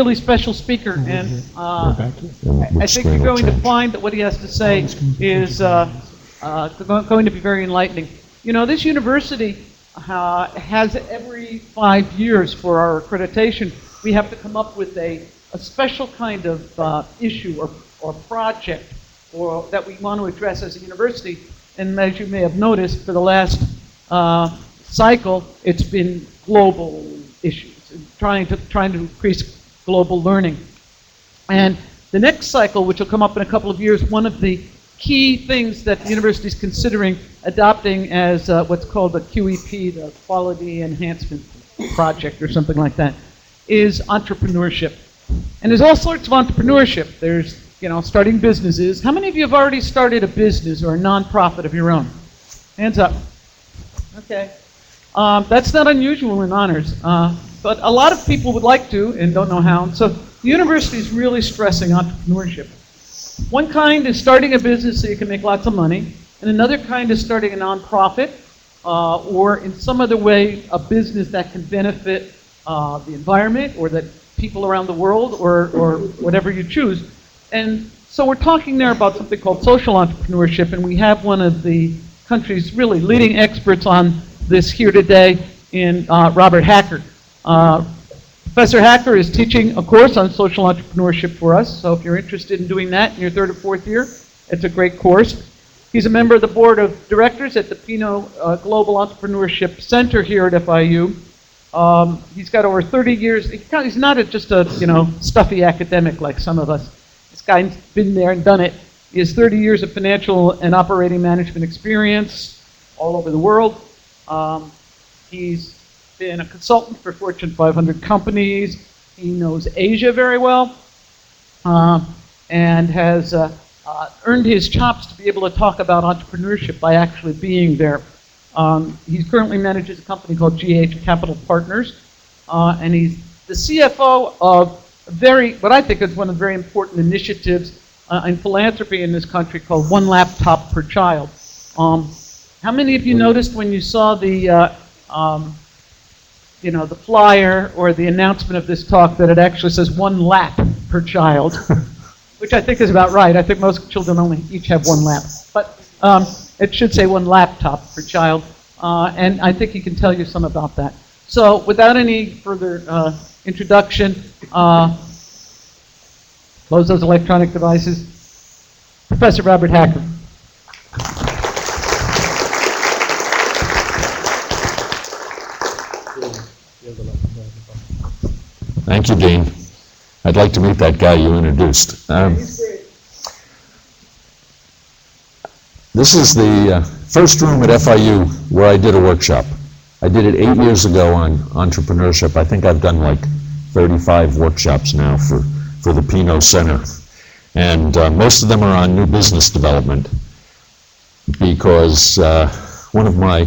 really special speaker, and I think you're going to find that what he has to say is going to be very enlightening. You know, this university has every 5 years for our accreditation, we have to come up with a special kind of issue or project that we want to address as a university. And as you may have noticed, for the last cycle, it's been global issues, trying to increase global learning. And the next cycle, which will come up in a couple of years, one of the key things that the university is considering adopting as what's called the QEP, the Quality Enhancement Project or something like that, is entrepreneurship. And there's all sorts of entrepreneurship. There's, you know, starting businesses. How many of you have already started a business or a nonprofit of your own? Hands up. Okay. That's not unusual in honors. But a lot of people would like to and don't know how. So the university is really stressing entrepreneurship. One kind is starting a business so you can make lots of money, and another kind is starting a nonprofit or in some other way a business that can benefit the environment or that people around the world or whatever you choose. And so we're talking there about something called social entrepreneurship, and we have one of the country's really leading experts on this here today in Robert Hacker. Professor Hacker is teaching a course on social entrepreneurship for us, so if you're interested in doing that in your 3rd or 4th year, it's a great course. He's a member of the board of directors at the Pinot Global Entrepreneurship Center here at FIU. He's got over 30 years. He's not just a stuffy academic like some of us. This guy's been there and done it. He has 30 years of financial and operating management experience all over the world. He's been a consultant for Fortune 500 companies. He knows Asia very well and has earned his chops to be able to talk about entrepreneurship by actually being there. He currently manages a company called GH Capital Partners, and he's the CFO of what I think is one of the very important initiatives in philanthropy in this country called One Laptop Per Child. How many of you noticed when you saw the the flyer or the announcement of this talk that it actually says 1 lap per child, which I think is about right. I think most children only each have 1 lap, but it should say 1 laptop per child, and I think he can tell you some about that. So without any further introduction, close those electronic devices. Professor Robert Hacker. Thank you, Dean. I'd like to meet that guy you introduced. This is the first room at FIU where I did a workshop. I did it 8 years ago on entrepreneurship. I think I've done like 35 workshops now for the Pinot Center. And most of them are on new business development because one of my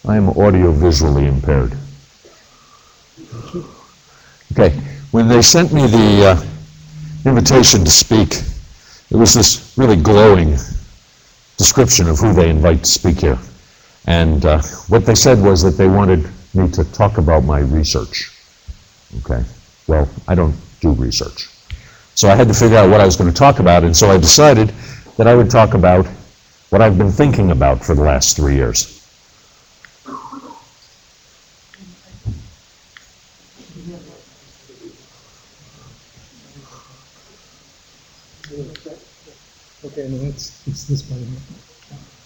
I am audio-visually impaired. Okay, when they sent me the invitation to speak, it was this really glowing description of who they invite to speak here. And what they said was that they wanted me to talk about my research. Okay, well, I don't do research. So I had to figure out what I was going to talk about, and so I decided that I would talk about what I've been thinking about for the last 3 years. Okay, no, it's this one.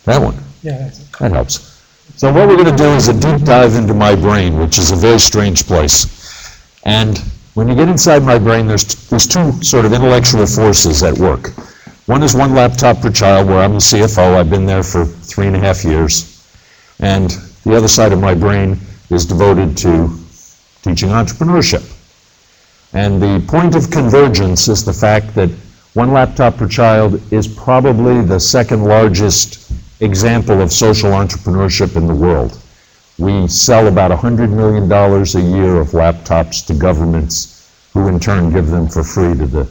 That one? Yeah, that's it. That helps. So what we're going to do is a deep dive into my brain, which is a very strange place. And when you get inside my brain, there's 2 sort of intellectual forces at work. One is 1 laptop per child, where I'm the CFO. I've been there for 3.5 years. And the other side of my brain is devoted to teaching entrepreneurship. And the point of convergence is the fact that 1 laptop per child is probably the 2nd largest example of social entrepreneurship in the world. We sell about $100 million a year of laptops to governments who in turn give them for free to the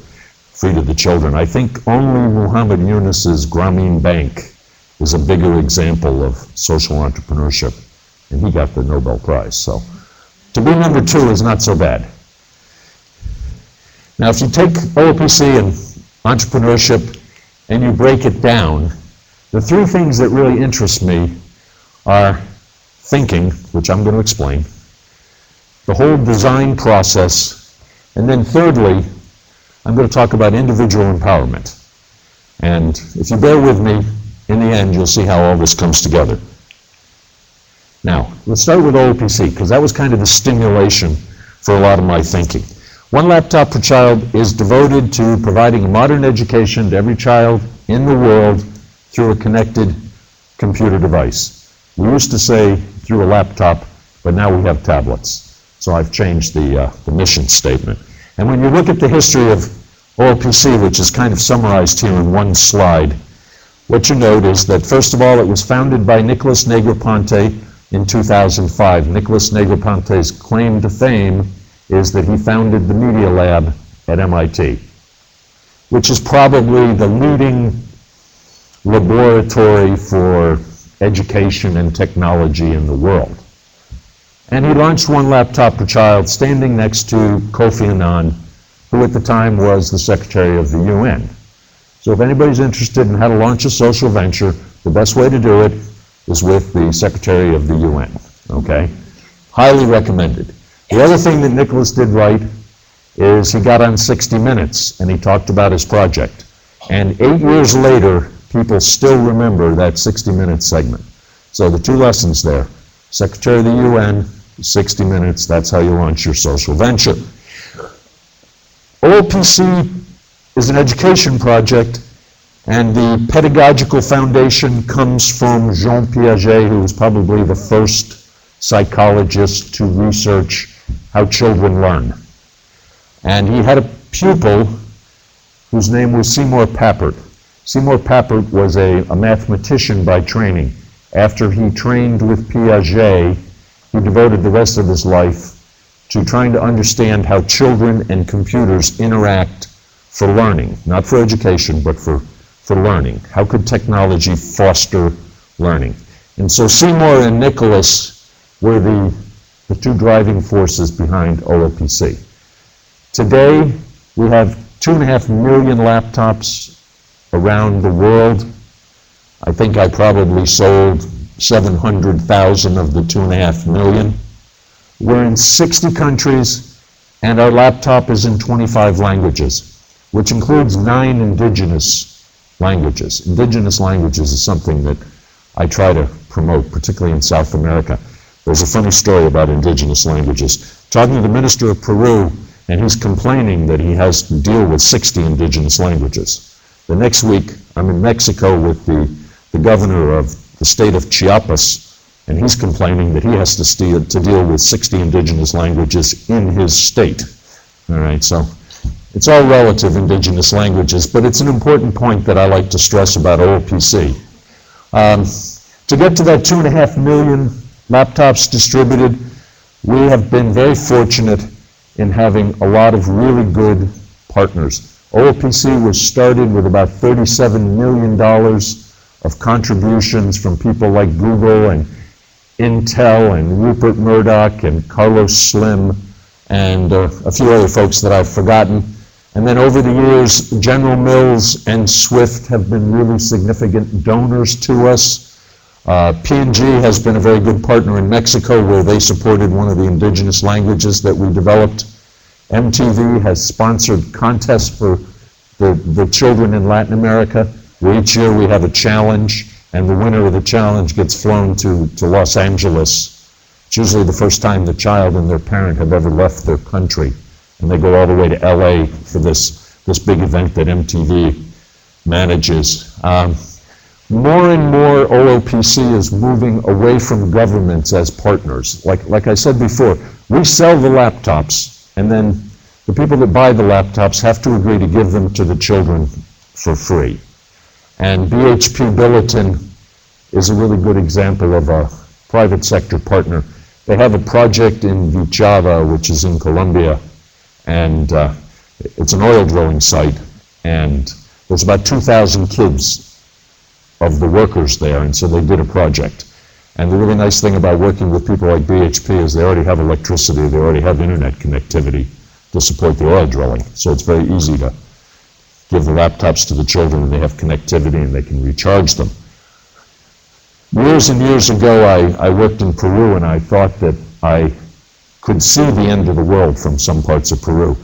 free to the children. I think only Muhammad Yunus's Grameen Bank is a bigger example of social entrepreneurship, and he got the Nobel Prize. So to be number 2 is not so bad. Now, if you take OLPC and entrepreneurship and you break it down, the 3 things that really interest me are thinking, which I'm going to explain, the whole design process, and then thirdly, I'm going to talk about individual empowerment. And if you bear with me, in the end, you'll see how all this comes together. Now, let's start with OLPC, because that was kind of the stimulation for a lot of my thinking. 1 laptop per child is devoted to providing a modern education to every child in the world through a connected computer device. We used to say through a laptop, but now we have tablets. So I've changed the mission statement. And when you look at the history of OLPC, which is kind of summarized here in 1 slide, what you note is that, first of all, it was founded by Nicholas Negroponte in 2005. Nicholas Negroponte's claim to fame is that he founded the Media Lab at MIT, which is probably the leading laboratory for education and technology in the world. And he launched 1 laptop per child, standing next to Kofi Annan, who at the time was the Secretary of the UN. So if anybody's interested in how to launch a social venture, the best way to do it is with the Secretary of the UN, okay? Highly recommended. The other thing that Nicholas did right is he got on 60 Minutes and he talked about his project. And 8 years later, people still remember that 60 Minutes segment. So the 2 lessons there, Secretary of the UN, 60 Minutes, that's how you launch your social venture. OLPC is an education project, and the pedagogical foundation comes from Jean Piaget, who was probably the first psychologist to research how children learn. And he had a pupil whose name was Seymour Papert. Seymour Papert was a mathematician by training. After he trained with Piaget, he devoted the rest of his life to trying to understand how children and computers interact for learning, not for education, but for learning. How could technology foster learning? And so Seymour and Nicholas were the 2 driving forces behind OLPC. Today, we have 2.5 million laptops around the world. I think I probably sold 700,000 of the 2.5 million. We're in 60 countries, and our laptop is in 25 languages, which includes 9 indigenous languages. Indigenous languages is something that I try to promote, particularly in South America. There's a funny story about indigenous languages. Talking to the minister of Peru, and he's complaining that he has to deal with 60 indigenous languages. The next week, I'm in Mexico with the governor of the state of Chiapas, and he's complaining that he has to deal with 60 indigenous languages in his state. All right, so it's all relative, indigenous languages, but it's an important point that I like to stress about OLPC. To get to that 2.5 million laptops distributed, we have been very fortunate in having a lot of really good partners. OLPC was started with about $37 million of contributions from people like Google and Intel and Rupert Murdoch and Carlos Slim and a few other folks that I've forgotten. And then over the years, General Mills and Swift have been really significant donors to us. P&G has been a very good partner in Mexico, where they supported one of the indigenous languages that we developed. MTV has sponsored contests for the children in Latin America, where each year we have a challenge, and the winner of the challenge gets flown to Los Angeles. It's usually the first time the child and their parent have ever left their country, and they go all the way to LA for this big event that MTV manages. More and more OLPC is moving away from governments as partners. Like I said before, we sell the laptops, and then the people that buy the laptops have to agree to give them to the children for free. And BHP Billiton is a really good example of a private sector partner. They have a project in Vichada, which is in Colombia, and it's an oil drilling site. and there's about 2,000 kids of the workers there, and so they did a project. And the really nice thing about working with people like BHP is they already have electricity, they already have internet connectivity to support the oil drilling. So it's very easy to give the laptops to the children and they have connectivity and they can recharge them. Years and years ago, I worked in Peru and I thought that I could see the end of the world from some parts of Peru.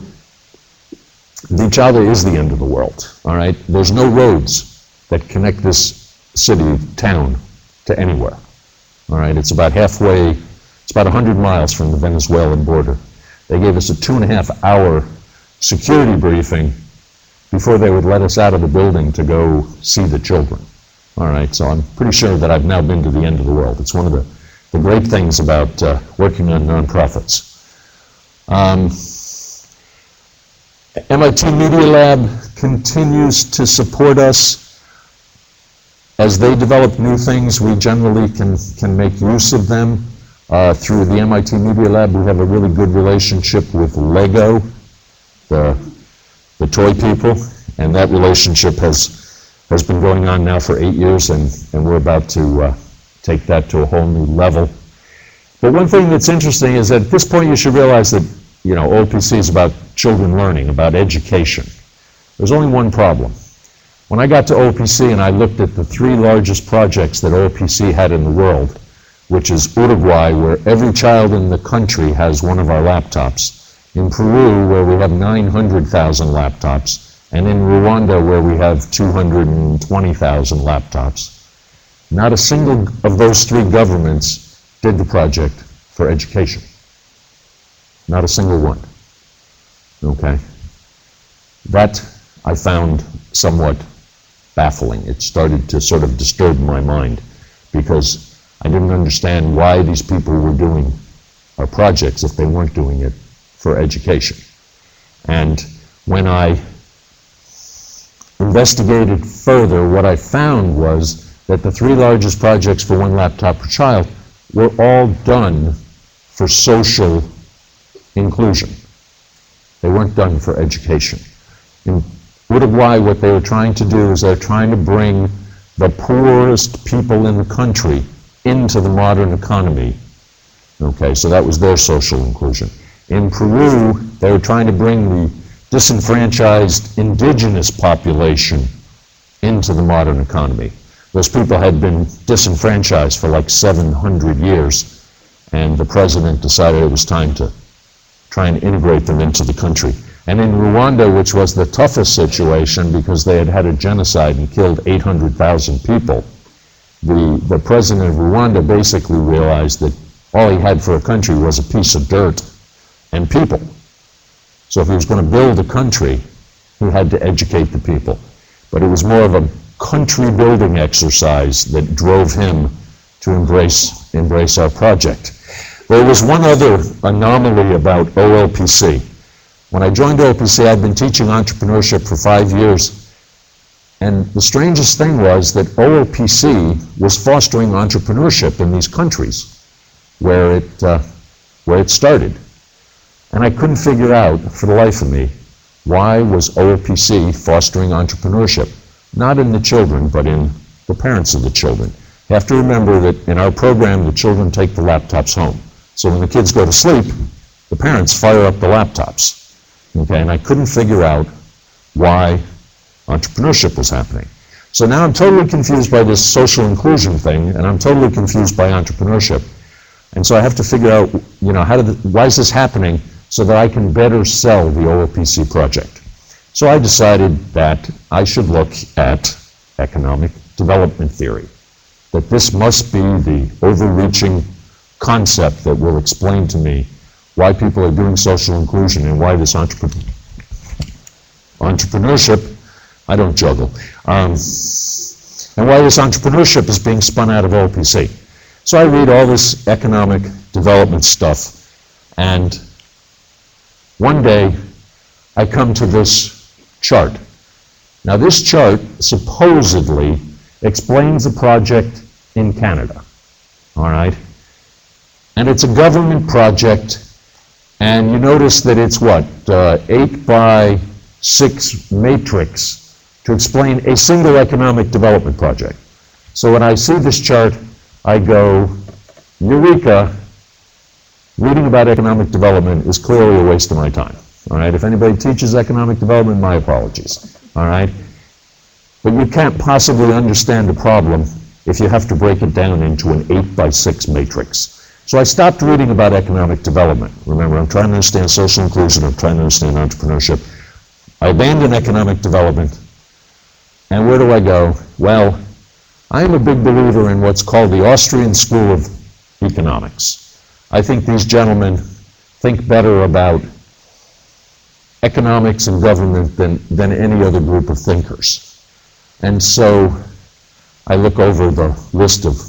Vichada is the end of the world, all right? There's no roads that connect this city, town, to anywhere. All right, it's about halfway, it's about 100 miles from the Venezuelan border. They gave us a 2.5-hour security briefing before they would let us out of the building to go see the children. All right, so I'm pretty sure that I've now been to the end of the world. It's one of the great things about working on nonprofits. MIT Media Lab continues to support us. As they develop new things, we generally can make use of them. Through the MIT Media Lab, we have a really good relationship with Lego, the toy people, and that relationship has been going on now for 8 years, and we're about to take that to a whole new level. But one thing that's interesting is that at this point you should realize that, you know, OPC is about children learning, about education. There's only one problem. When I got to OPC and I looked at the 3 largest projects that OPC had in the world, which is Uruguay, where every child in the country has one of our laptops, in Peru, where we have 900,000 laptops, and in Rwanda, where we have 220,000 laptops, not a single of those 3 governments did the project for education. Not a single one. Okay? That I found somewhat baffling. It started to sort of disturb my mind because I didn't understand why these people were doing our projects if they weren't doing it for education. And when I investigated further, what I found was that the 3 largest projects for 1 laptop per child were all done for social inclusion. They weren't done for education. In Uruguay, what they were trying to do is they're trying to bring the poorest people in the country into the modern economy. Okay, so that was their social inclusion. In Peru, they were trying to bring the disenfranchised indigenous population into the modern economy. Those people had been disenfranchised for like 700 years, and the president decided it was time to try and integrate them into the country. And in Rwanda, which was the toughest situation because they had had a genocide and killed 800,000 people, the president of Rwanda basically realized that all he had for a country was a piece of dirt and people. So if he was going to build a country, he had to educate the people. But it was more of a country building exercise that drove him to embrace our project. There was one other anomaly about OLPC. When I joined OLPC, I'd been teaching entrepreneurship for 5 years, and the strangest thing was that OLPC was fostering entrepreneurship in these countries where it started. And I couldn't figure out, for the life of me, why was OLPC fostering entrepreneurship? Not in the children, but in the parents of the children. You have to remember that in our program, the children take the laptops home. So when the kids go to sleep, the parents fire up the laptops. Okay, and I couldn't figure out why entrepreneurship was happening. So now I'm totally confused by this social inclusion thing, and I'm totally confused by entrepreneurship. And so I have to figure out, you know, why is this happening so that I can better sell the OLPC project. So I decided that I should look at economic development theory, that this must be the overreaching concept that will explain to me why people are doing social inclusion and why this entrepreneurship, I don't juggle, and why this entrepreneurship is being spun out of OLPC. So I read all this economic development stuff, and one day I come to this chart. Now this chart supposedly explains a project in Canada, all right? And it's a government project, and you notice that it's what, 8 by 6 matrix to explain a single economic development project. So when I see this chart, I go, Eureka, reading about economic development is clearly a waste of my time. All right, if anybody teaches economic development, my apologies. All right, but you can't possibly understand a problem if you have to break it down into an 8x6 matrix. So I stopped reading about economic development. Remember, I'm trying to understand social inclusion, I'm trying to understand entrepreneurship. I abandoned economic development, and where do I go? Well, I am a big believer in what's called the Austrian School of Economics. I think these gentlemen think better about economics and government than any other group of thinkers. And so I look over the list of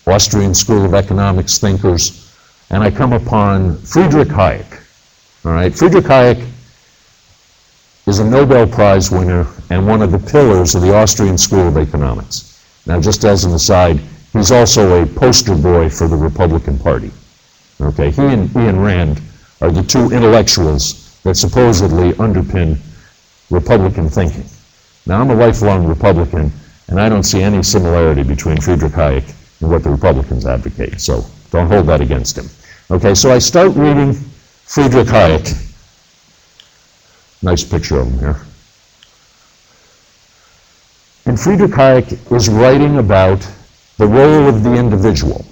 Austrian School of Economics thinkers, and I come upon Friedrich Hayek. All right, Friedrich Hayek is a Nobel Prize winner and one of the pillars of the Austrian School of Economics. Now, just as an aside, he's also a poster boy for the Republican Party. Okay, he and Ayn Rand are the two intellectuals that supposedly underpin Republican thinking. Now, I'm a lifelong Republican, and I don't see any similarity between Friedrich Hayek and what the Republicans advocate, so don't hold that against him. Okay, so I start reading Friedrich Hayek. Nice picture of him here. And Friedrich Hayek is writing about the role of the individual,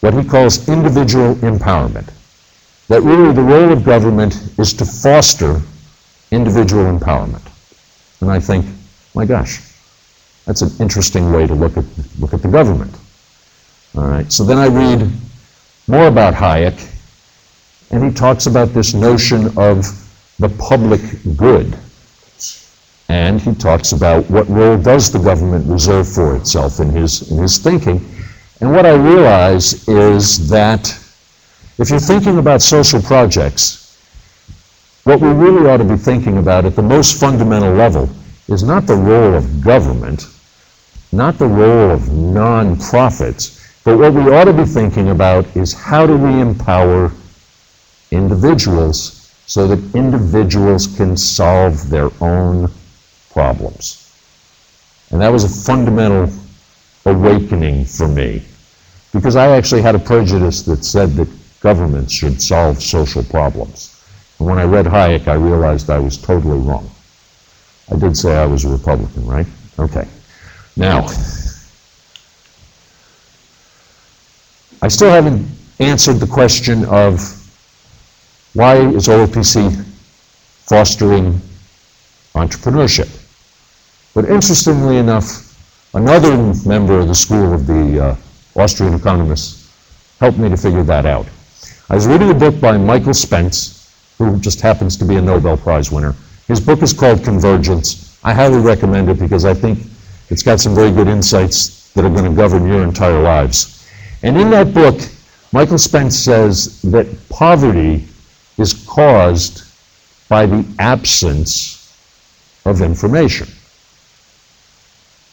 what he calls individual empowerment. That really the role of government is to foster individual empowerment. And I think, my gosh, that's an interesting way to look at the government. All right, so then I read more about Hayek, and he talks about this notion of the public good. And he talks about what role does the government reserve for itself in his thinking. And what I realize is that if you're thinking about social projects, what we really ought to be thinking about at the most fundamental level is not the role of government, not the role of non-profits, but what we ought to be thinking about is how do we empower individuals so that individuals can solve their own problems. And that was a fundamental awakening for me, because I actually had a prejudice that said that governments should solve social problems. And when I read Hayek, I realized I was totally wrong. I did say I was a Republican, right? Okay. Now, I still haven't answered the question of why is OLPC fostering entrepreneurship? But interestingly enough, another member of the school of the Austrian economists helped me to figure that out. I was reading a book by Michael Spence, who just happens to be a Nobel Prize winner. His book is called Convergence. I highly recommend it because I think it's got some very good insights that are going to govern your entire lives. And in that book, Michael Spence says that poverty is caused by the absence of information.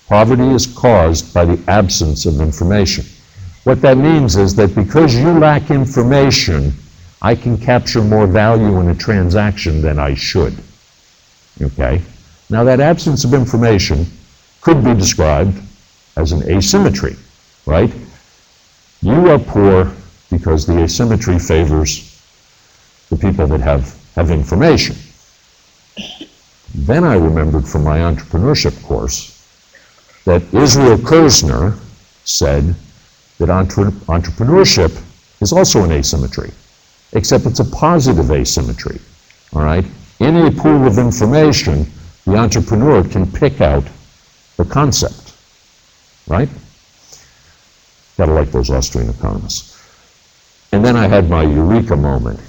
Poverty is caused by the absence of information. What that means is that because you lack information, I can capture more value in a transaction than I should. Okay? Now that absence of information could be described as an asymmetry, right? You are poor because the asymmetry favors the people that have information. Then I remembered from my entrepreneurship course that Israel Kirzner said that entrepreneurship is also an asymmetry, except it's a positive asymmetry, all right? In a pool of information, the entrepreneur can pick out the concept, right? Gotta like those Austrian economists. And then I had my eureka moment,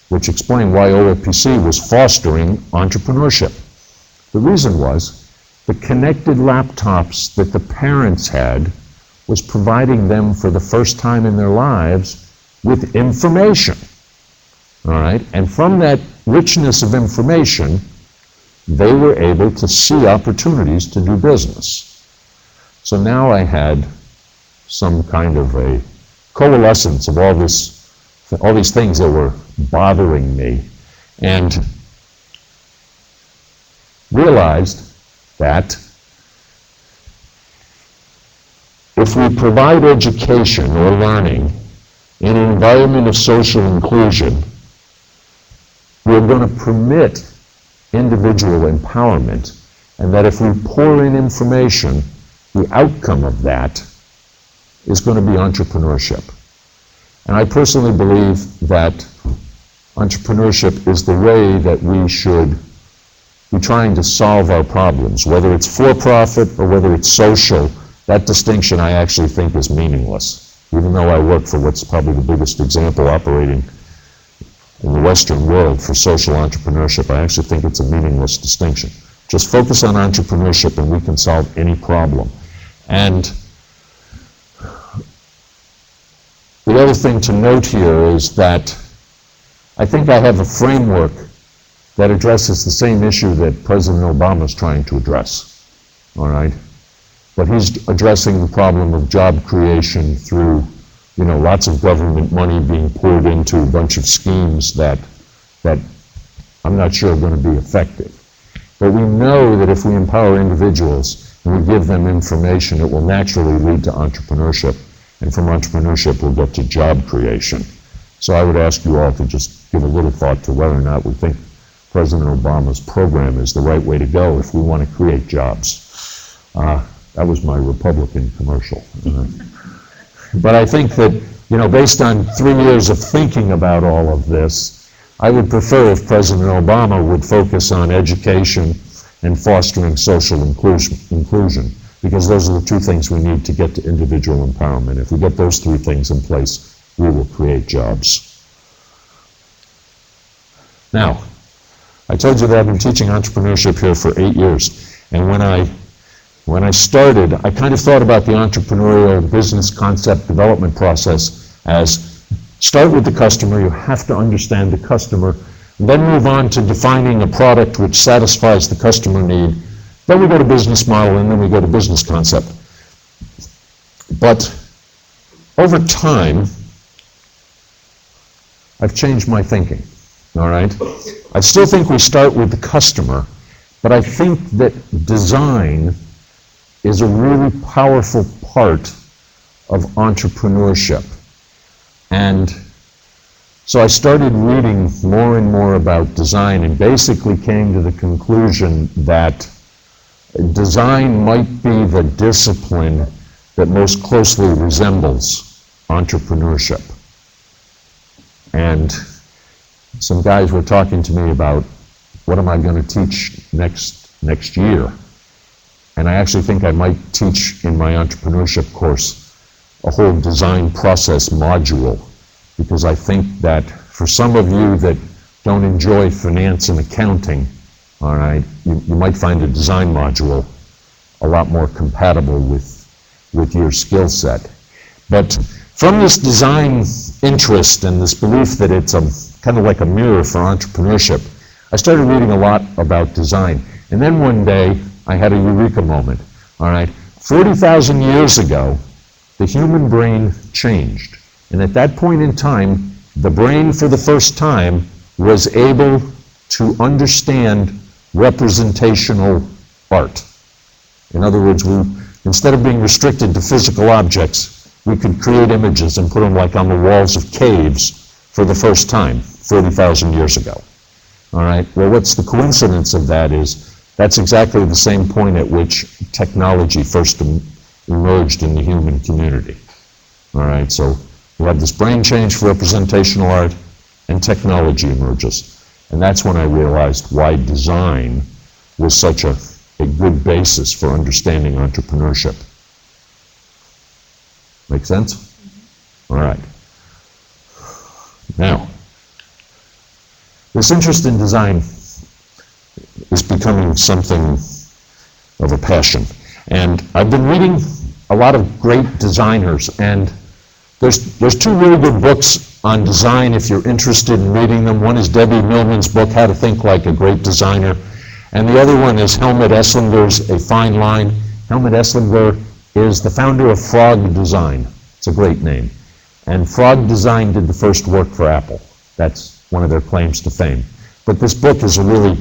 which explained why OLPC was fostering entrepreneurship. The reason was the connected laptops that the parents had was providing them for the first time in their lives with information, all right? And from that richness of information, they were able to see opportunities to do business. So now I had some kind of a coalescence of all these things that were bothering me. And realized that if we provide education or learning in an environment of social inclusion, we're going to permit individual empowerment, and that if we pour in information, the outcome of that is going to be entrepreneurship. And I personally believe that entrepreneurship is the way that we should be trying to solve our problems, whether it's for-profit or whether it's social. That distinction I actually think is meaningless. Even though I work for what's probably the biggest example operating in the Western world for social entrepreneurship, I actually think it's a meaningless distinction. Just focus on entrepreneurship and we can solve any problem. And the other thing to note here is that I think I have a framework that addresses the same issue that President Obama is trying to address, all right? But he's addressing the problem of job creation through, lots of government money being poured into a bunch of schemes that I'm not sure are going to be effective. But we know that if we empower individuals and we give them information, it will naturally lead to entrepreneurship. And from entrepreneurship, we'll get to job creation. So I would ask you all to just give a little thought to whether or not we think President Obama's program is the right way to go if we want to create jobs. That was my Republican commercial. But I think that, based on 3 years of thinking about all of this, I would prefer if President Obama would focus on education and fostering social inclusion, because those are the two things we need to get to individual empowerment. If we get those three things in place, we will create jobs. Now, I told you that I've been teaching entrepreneurship here for 8 years, and when I started, I kind of thought about the entrepreneurial business concept development process as start with the customer, you have to understand the customer, then move on to defining a product which satisfies the customer need, then we go to business model, and then we go to business concept. But over time, I've changed my thinking, all right? I still think we start with the customer, but I think that design is a really powerful part of entrepreneurship. And so I started reading more and more about design and basically came to the conclusion that design might be the discipline that most closely resembles entrepreneurship. And some guys were talking to me about what am I going to teach next year. And I actually think I might teach in my entrepreneurship course a whole design process module, because I think that for some of you that don't enjoy finance and accounting, all right, you might find a design module a lot more compatible with your skill set. But from this design interest and this belief that it's kind of like a mirror for entrepreneurship, I started reading a lot about design. And then one day, I had a eureka moment, all right? 40,000 years ago, the human brain changed. And at that point in time, the brain for the first time was able to understand representational art. In other words, instead of being restricted to physical objects, we could create images and put them like on the walls of caves for the first time, 40,000 years ago. All right, well, what's the coincidence of that is that's exactly the same point at which technology first emerged in the human community. All right, so we have this brain change for representational art, and technology emerges. And that's when I realized why design was such a good basis for understanding entrepreneurship. Make sense? All right. Now, this interest in design is becoming something of a passion. And I've been reading a lot of great designers, and there's two really good books on design if you're interested in reading them. One is Debbie Millman's book, How to Think Like a Great Designer, and the other one is Helmut Esslinger's A Fine Line. Helmut Esslinger is the founder of Frog Design. It's a great name. And Frog Design did the first work for Apple. That's one of their claims to fame. But this book is a really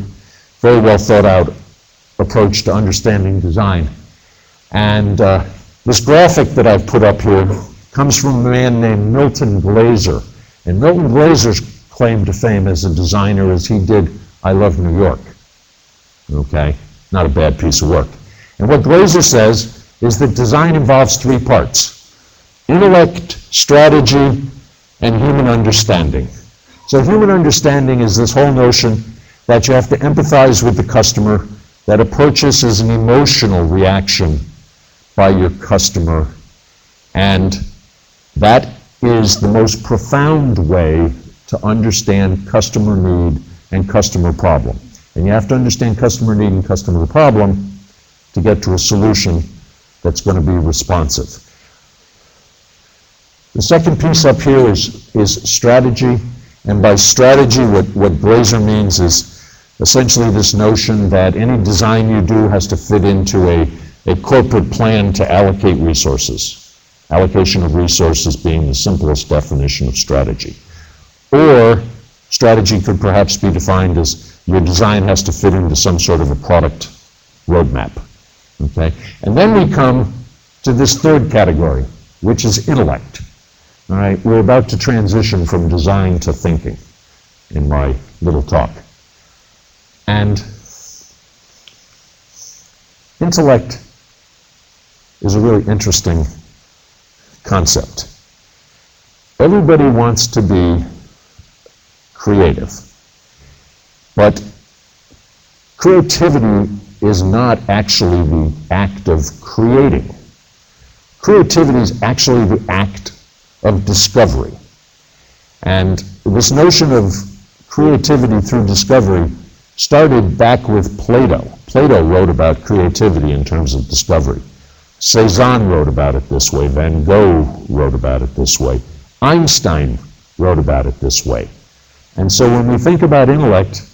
very well thought out approach to understanding design. And this graphic that I've put up here comes from a man named Milton Glaser. And Milton Glaser's claim to fame as a designer is he did I Love New York. Okay? Not a bad piece of work. And what Glaser says is that design involves three parts: intellect, strategy, and human understanding. So human understanding is this whole notion that you have to empathize with the customer, that a purchase is an emotional reaction by your customer, and that is the most profound way to understand customer need and customer problem. And you have to understand customer need and customer problem to get to a solution that's going to be responsive. The second piece up here is strategy. And by strategy, what Glaser means is essentially this notion that any design you do has to fit into a corporate plan to allocate resources. Allocation of resources being the simplest definition of strategy. Or strategy could perhaps be defined as your design has to fit into some sort of a product roadmap. Okay? And then we come to this third category, which is intellect. All right? We're about to transition from design to thinking in my little talk. And intellect is a really interesting concept. Everybody wants to be creative, but creativity is not actually the act of creating. Creativity is actually the act of discovery. And this notion of creativity through discovery started back with Plato. Plato wrote about creativity in terms of discovery. Cézanne wrote about it this way. Van Gogh wrote about it this way. Einstein wrote about it this way. And so when we think about intellect,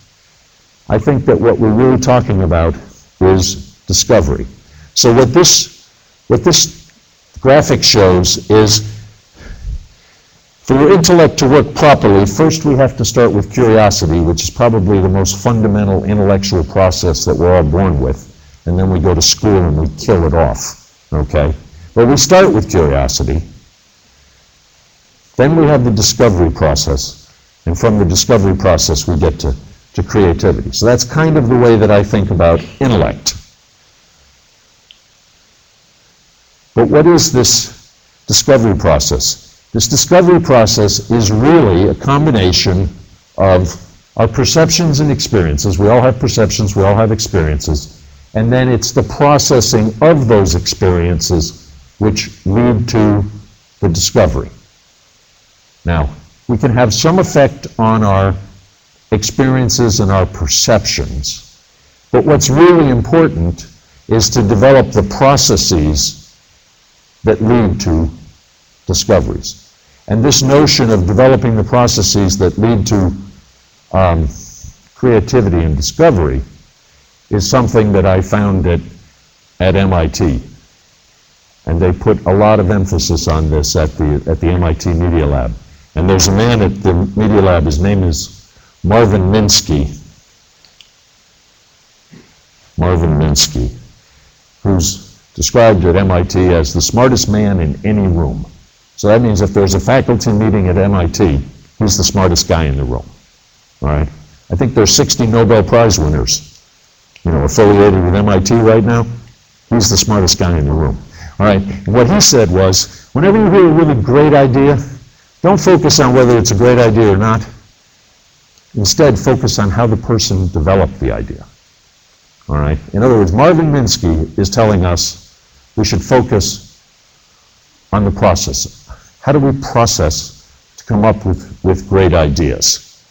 I think that what we're really talking about is discovery. So what this graphic shows is, for your intellect to work properly, first we have to start with curiosity, which is probably the most fundamental intellectual process that we're all born with. And then we go to school and we kill it off, okay? But we start with curiosity. Then we have the discovery process. And from the discovery process, we get to creativity. So that's kind of the way that I think about intellect. But what is this discovery process? This discovery process is really a combination of our perceptions and experiences. We all have perceptions, we all have experiences. And then it's the processing of those experiences which lead to the discovery. Now, we can have some effect on our experiences and our perceptions, but what's really important is to develop the processes that lead to discoveries. And this notion of developing the processes that lead to creativity and discovery is something that I found at MIT. And they put a lot of emphasis on this at the MIT Media Lab. And there's a man at the Media Lab, his name is Marvin Minsky. Marvin Minsky, who's described at MIT as the smartest man in any room. So that means if there's a faculty meeting at MIT, he's the smartest guy in the room. All right? I think there's 60 Nobel Prize winners, affiliated with MIT right now. He's the smartest guy in the room. All right? And what he said was, whenever you hear a really great idea, don't focus on whether it's a great idea or not. Instead, focus on how the person developed the idea. All right? In other words, Marvin Minsky is telling us we should focus on the process. How do we process to come up with great ideas?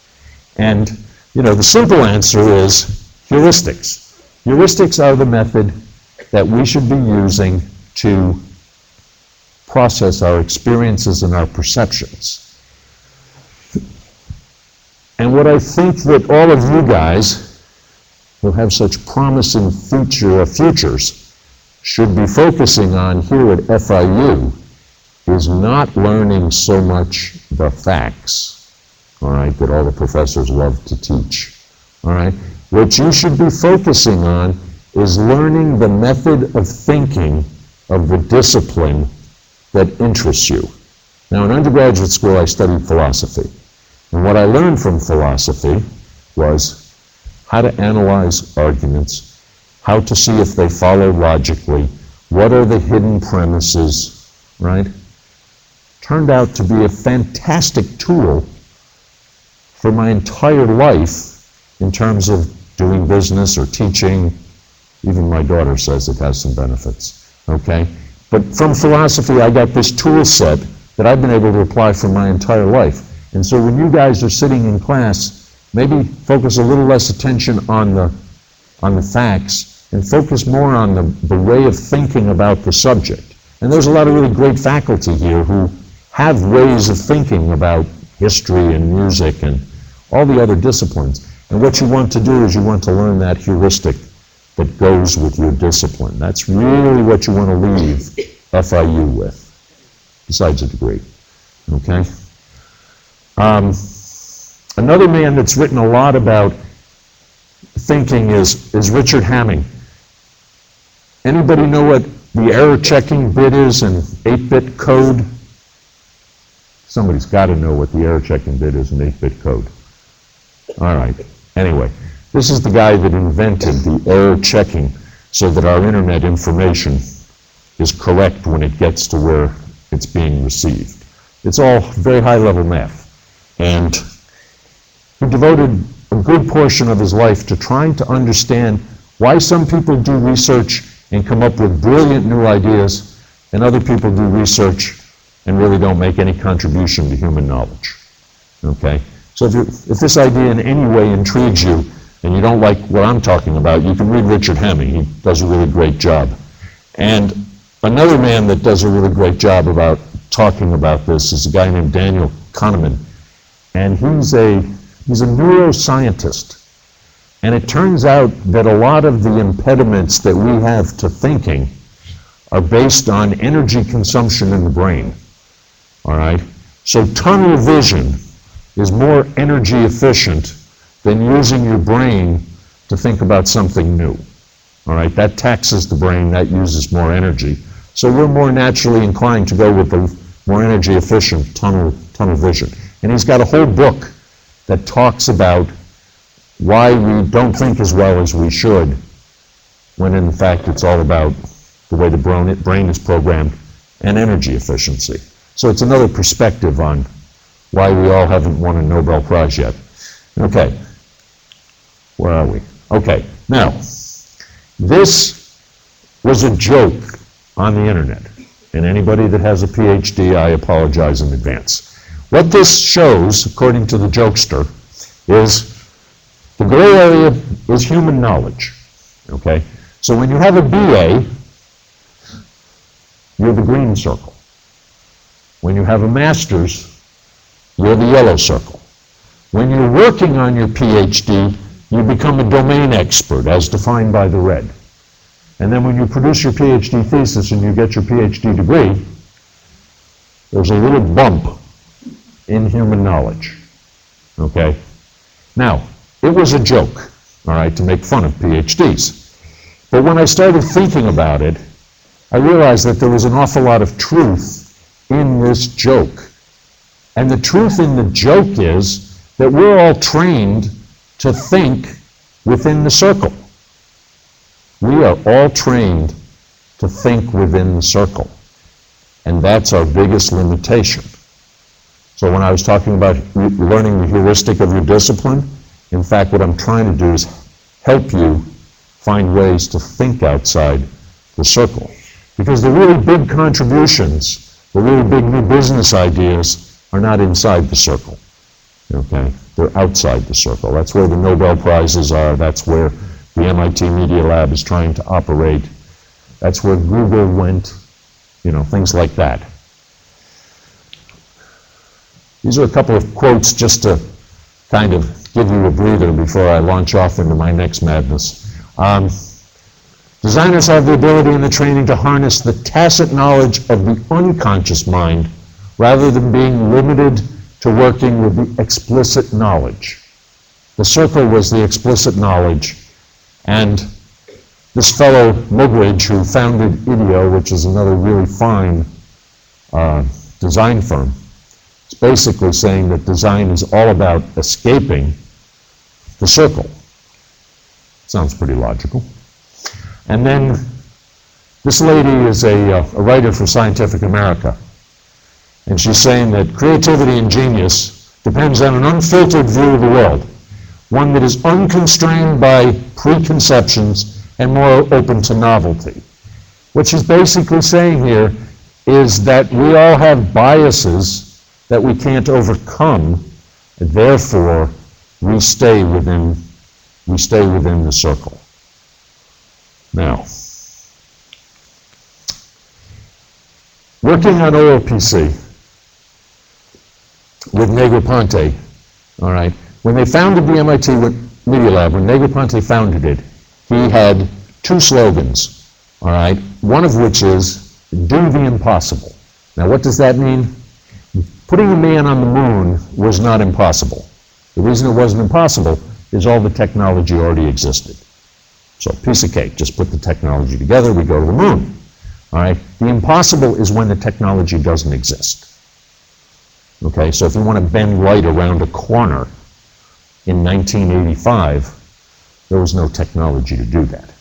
And, the simple answer is heuristics. Heuristics are the method that we should be using to process our experiences and our perceptions. And what I think that all of you guys who have such promising futures should be focusing on here at FIU is not learning so much the facts, all right, that all the professors love to teach, all right? What you should be focusing on is learning the method of thinking of the discipline that interests you. Now, in undergraduate school, I studied philosophy. And what I learned from philosophy was how to analyze arguments, how to see if they follow logically, what are the hidden premises, right? Turned out to be a fantastic tool for my entire life in terms of doing business or teaching. Even my daughter says it has some benefits, okay? But from philosophy, I got this tool set that I've been able to apply for my entire life. And so when you guys are sitting in class, maybe focus a little less attention on the facts and focus more on the way of thinking about the subject. And there's a lot of really great faculty here who have ways of thinking about history and music and all the other disciplines. And what you want to do is you want to learn that heuristic that goes with your discipline. That's really what you want to leave FIU with, besides a degree, okay? Another man that's written a lot about thinking is Richard Hamming. Anybody know what the error checking bit is in 8-bit code? Somebody's got to know what the error checking bit is in 8-bit code. All right. Anyway, this is the guy that invented the error checking so that our internet information is correct when it gets to where it's being received. It's all very high-level math. And he devoted a good portion of his life to trying to understand why some people do research and come up with brilliant new ideas, and other people do research and really don't make any contribution to human knowledge. Okay? So if this idea in any way intrigues you, and you don't like what I'm talking about, you can read Richard Hamming. He does a really great job. And another man that does a really great job about talking about this is a guy named Daniel Kahneman. And he's a neuroscientist. And it turns out that a lot of the impediments that we have to thinking are based on energy consumption in the brain. All right? So tunnel vision is more energy efficient than using your brain to think about something new. All right? That taxes the brain, that uses more energy. So we're more naturally inclined to go with the more energy efficient tunnel vision. And he's got a whole book that talks about why we don't think as well as we should, when in fact it's all about the way the brain is programmed and energy efficiency. So it's another perspective on why we all haven't won a Nobel Prize yet. Okay, where are we? Okay, now, this was a joke on the internet. And anybody that has a PhD, I apologize in advance. What this shows, according to the jokester, is the gray area is human knowledge, okay? So when you have a BA, you're the green circle. When you have a master's, you're the yellow circle. When you're working on your PhD, you become a domain expert, as defined by the red. And then when you produce your PhD thesis and you get your PhD degree, there's a little bump in human knowledge, okay? Now, it was a joke, all right, to make fun of PhDs. But when I started thinking about it, I realized that there was an awful lot of truth in this joke. And the truth in the joke is that we're all trained to think within the circle. We are all trained to think within the circle. And that's our biggest limitation. So when I was talking about learning the heuristic of your discipline, in fact, what I'm trying to do is help you find ways to think outside the circle. Because the really big contributions, the really big new business ideas are not inside the circle, okay? They're outside the circle. That's where the Nobel Prizes are. That's where the MIT Media Lab is trying to operate. That's where Google went, you know, things like that. These are a couple of quotes just to kind of give you a breather before I launch off into my next madness. Designers have the ability and the training to harness the tacit knowledge of the unconscious mind rather than being limited to working with the explicit knowledge. The circle was the explicit knowledge, and this fellow Mugridge, who founded IDEO, which is another really fine design firm, is basically saying that design is all about escaping the circle. Sounds pretty logical. And then this lady is a writer for Scientific America, and she's saying that creativity and genius depends on an unfiltered view of the world, one that is unconstrained by preconceptions and more open to novelty. What she's basically saying here is that we all have biases that we can't overcome, and therefore we stay within the circle. Now, working on OOPC with Negroponte, all right, when they founded the MIT Media Lab, when Negroponte founded it, he had two slogans, all right, one of which is, do the impossible. Now, what does that mean? Putting a man on the moon was not impossible. The reason it wasn't impossible is all the technology already existed. So, piece of cake, just put the technology together, we go to the moon. All right? The impossible is when the technology doesn't exist. Okay, so if you want to bend light around a corner in 1985, there was no technology to do that.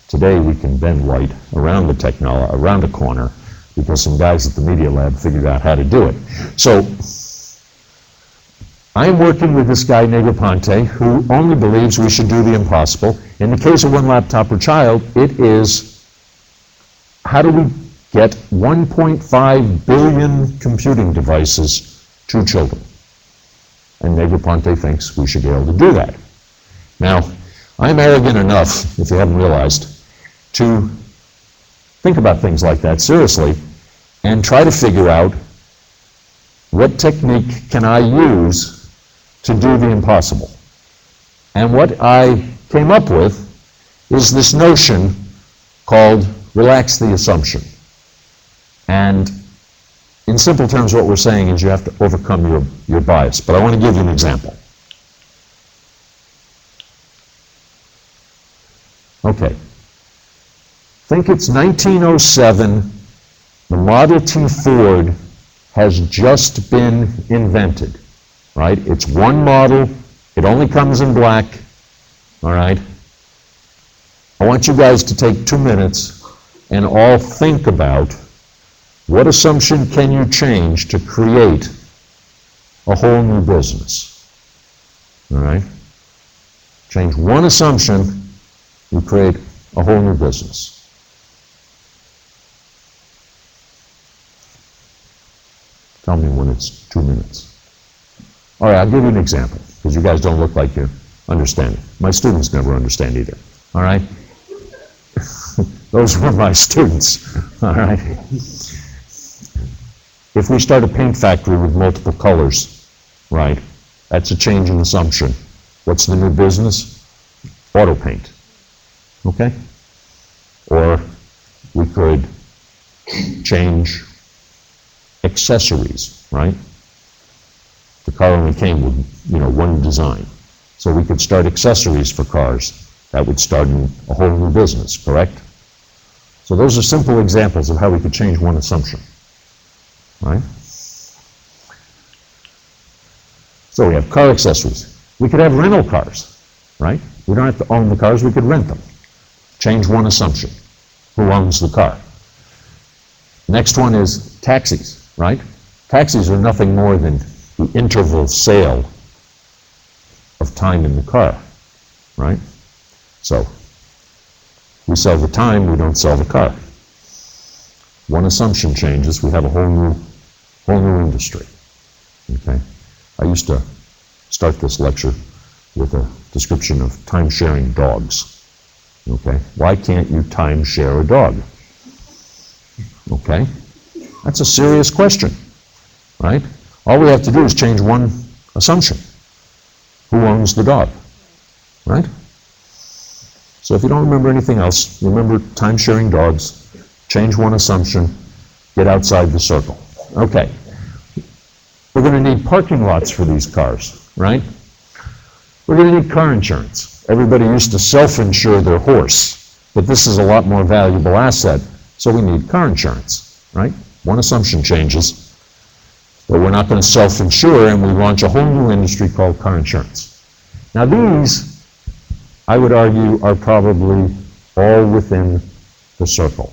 Today we can bend light around around a corner because some guys at the Media Lab figured out how to do it. So I'm working with this guy, Negroponte, who only believes we should do the impossible. In the case of one laptop per child, it is, how do we get 1.5 billion computing devices to children? And Negroponte thinks we should be able to do that. Now, I'm arrogant enough, if you haven't realized, to think about things like that seriously and try to figure out what technique can I use to do the impossible. And what I came up with is this notion called relax the assumption. And in simple terms, what we're saying is you have to overcome your bias. But I want to give you an example. Okay. Think it's 1907, the Model T Ford has just been invented, right? It's one model, it only comes in black, all right? I want you guys to take 2 minutes and all think about what assumption can you change to create a whole new business, all right? Change one assumption, you create a whole new business. Tell me when it's 2 minutes. All right, I'll give you an example, because you guys don't look like you're understanding. My students never understand either, all right? Those were my students, all right? If we start a paint factory with multiple colors, right, that's a change in assumption. What's the new business? Auto paint, okay? Or we could change accessories, right? The car only came with, one design. So we could start accessories for cars. That would start a whole new business, correct? So those are simple examples of how we could change one assumption, right? So we have car accessories. We could have rental cars, right? We don't have to own the cars, we could rent them. Change one assumption. Who owns the car? Next one is taxis, right? Taxis are nothing more than the interval sale of time in the car, right? So we sell the time, we don't sell the car. One assumption changes, we have a whole new industry, okay? I used to start this lecture with a description of time-sharing dogs, okay? Why can't you time-share a dog? Okay? That's a serious question, right? All we have to do is change one assumption. Who owns the dog, right? So if you don't remember anything else, remember time-sharing dogs, change one assumption, get outside the circle. Okay. We're going to need parking lots for these cars, right? We're going to need car insurance. Everybody used to self-insure their horse, but this is a lot more valuable asset, so we need car insurance, right? One assumption changes, but we're not going to self-insure, and we launch a whole new industry called car insurance. Now these, I would argue, are probably all within the circle,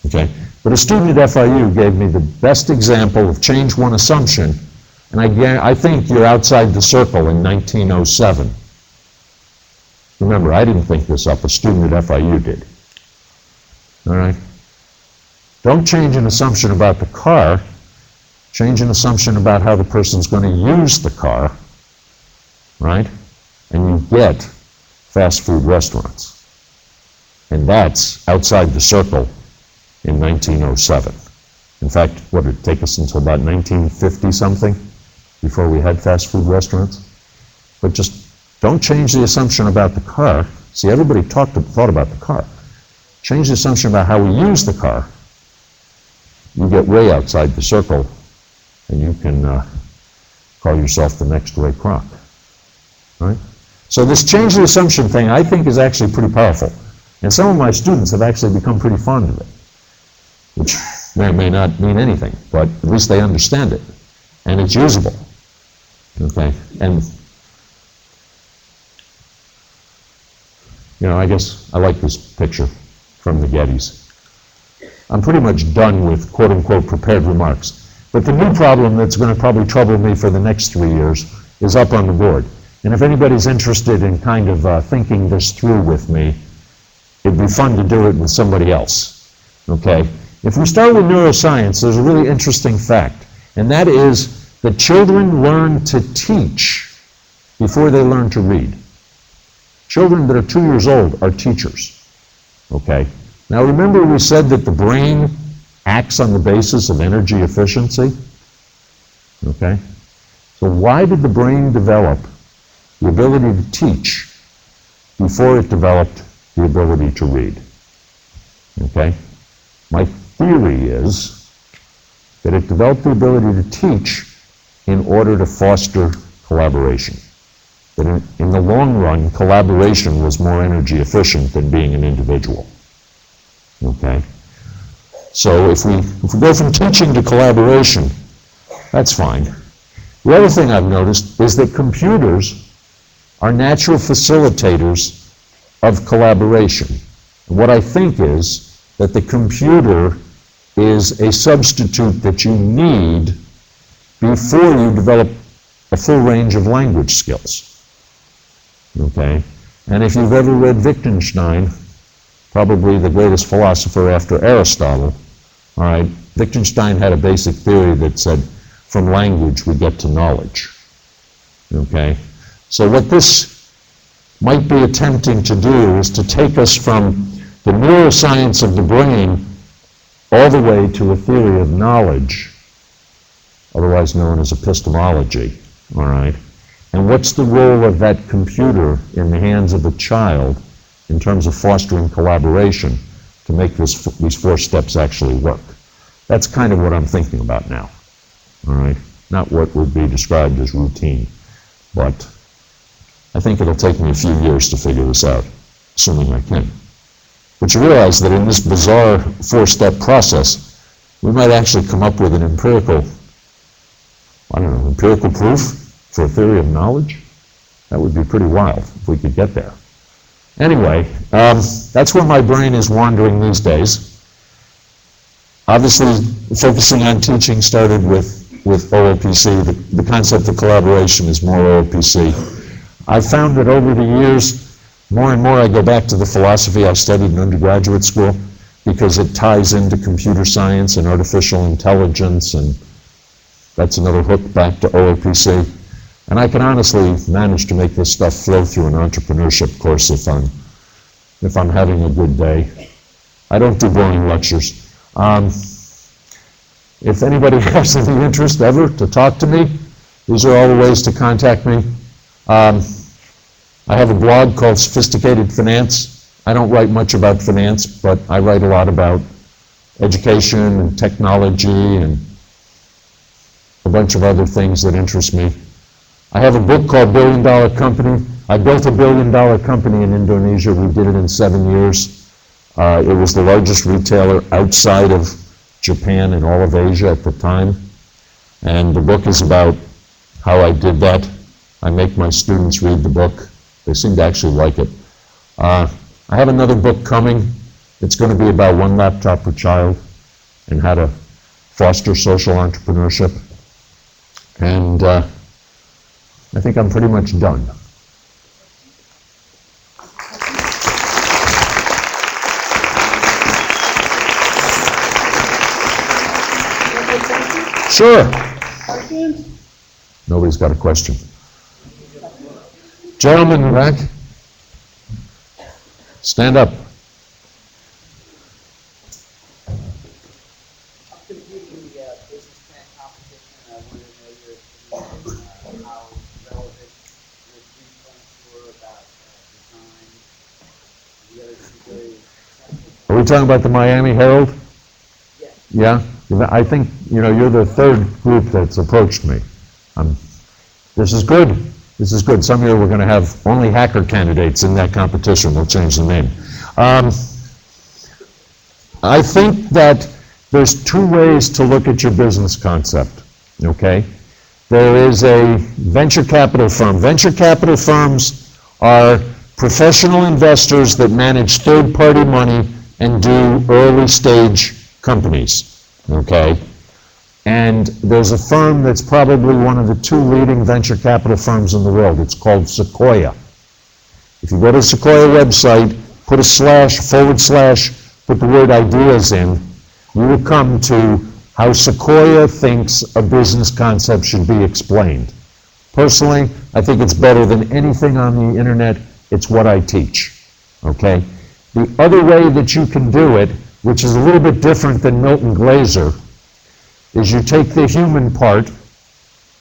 okay? But a student at FIU gave me the best example of change one assumption, and I think you're outside the circle in 1907. Remember, I didn't think this up, a student at FIU did. All right? Don't change an assumption about the car, change an assumption about how the person's going to use the car, right? And you get fast food restaurants. And that's outside the circle in 1907. In fact, what did it take us until about 1950-something before we had fast food restaurants? But just don't change the assumption about the car. See, everybody thought about the car. Change the assumption about how we use the car. You get way outside the circle, and you can call yourself the next Ray Kroc, right? So this change the assumption thing, I think, is actually pretty powerful. And some of my students have actually become pretty fond of it, which may or may not mean anything, but at least they understand it, and it's usable, okay? And you know, I guess I like this picture from the Gettys. I'm pretty much done with quote-unquote prepared remarks. But the new problem that's going to probably trouble me for the next 3 years is up on the board. And if anybody's interested in kind of thinking this through with me, it'd be fun to do it with somebody else, okay? If we start with neuroscience, there's a really interesting fact, and that is that children learn to teach before they learn to read. Children that are 2 years old are teachers, okay? Now remember we said that the brain acts on the basis of energy efficiency, okay? So why did the brain develop the ability to teach before it developed the ability to read, okay? My theory is that it developed the ability to teach in order to foster collaboration. That in the long run, collaboration was more energy efficient than being an individual. Okay? So if we go from teaching to collaboration, that's fine. The other thing I've noticed is that computers are natural facilitators of collaboration. And what I think is that the computer is a substitute that you need before you develop a full range of language skills. Okay? And if you've ever read Wittgenstein, probably the greatest philosopher after Aristotle, all right, Wittgenstein had a basic theory that said, from language we get to knowledge. Okay? So what this might be attempting to do is to take us from the neuroscience of the brain all the way to a theory of knowledge, otherwise known as epistemology, all right? And what's the role of that computer in the hands of a child in terms of fostering collaboration to make these 4 steps actually work? That's kind of what I'm thinking about now, all right? Not what would be described as routine, but I think it'll take me a few years to figure this out, assuming I can. But you realize that in this bizarre 4-step process, we might actually come up with an empirical proof for a theory of knowledge. That would be pretty wild if we could get there. Anyway, that's where my brain is wandering these days. Obviously, focusing on teaching started with OOPC. The concept of collaboration is more OOPC. I've found that over the years, more and more I go back to the philosophy I studied in undergraduate school because it ties into computer science and artificial intelligence, and that's another hook back to OOPC. And I can honestly manage to make this stuff flow through an entrepreneurship course if I'm having a good day. I don't do boring lectures. If anybody has any interest ever to talk to me, these are all the ways to contact me. I have a blog called Sophisticated Finance. I don't write much about finance, but I write a lot about education and technology and a bunch of other things that interest me. I have a book called $1 Billion Company. I built a $1 billion company in Indonesia. We did it in 7 years. It was the largest retailer outside of Japan and all of Asia at the time. And the book is about how I did that. I make my students read the book. They seem to actually like it. I have another book coming. It's going to be about one laptop per child and how to foster social entrepreneurship. And I think I'm pretty much done. Sure. Nobody's got a question. Gentlemen in the back, stand up. Are we talking about the Miami Herald? Yeah? I think, you're the third group that's approached me. This is good. This is good. Some year we're going to have only hacker candidates in that competition. We'll change the name. I think that there's two ways to look at your business concept, okay? There is a venture capital firm. Venture capital firms are professional investors that manage third-party money and do early-stage companies, okay? And there's a firm that's probably one of the two leading venture capital firms in the world. It's called Sequoia. If you go to the Sequoia website, put a // put the word ideas in, you will come to how Sequoia thinks a business concept should be explained. Personally, I think it's better than anything on the internet. It's what I teach, okay? The other way that you can do it, which is a little bit different than Milton Glaser, is you take the human part,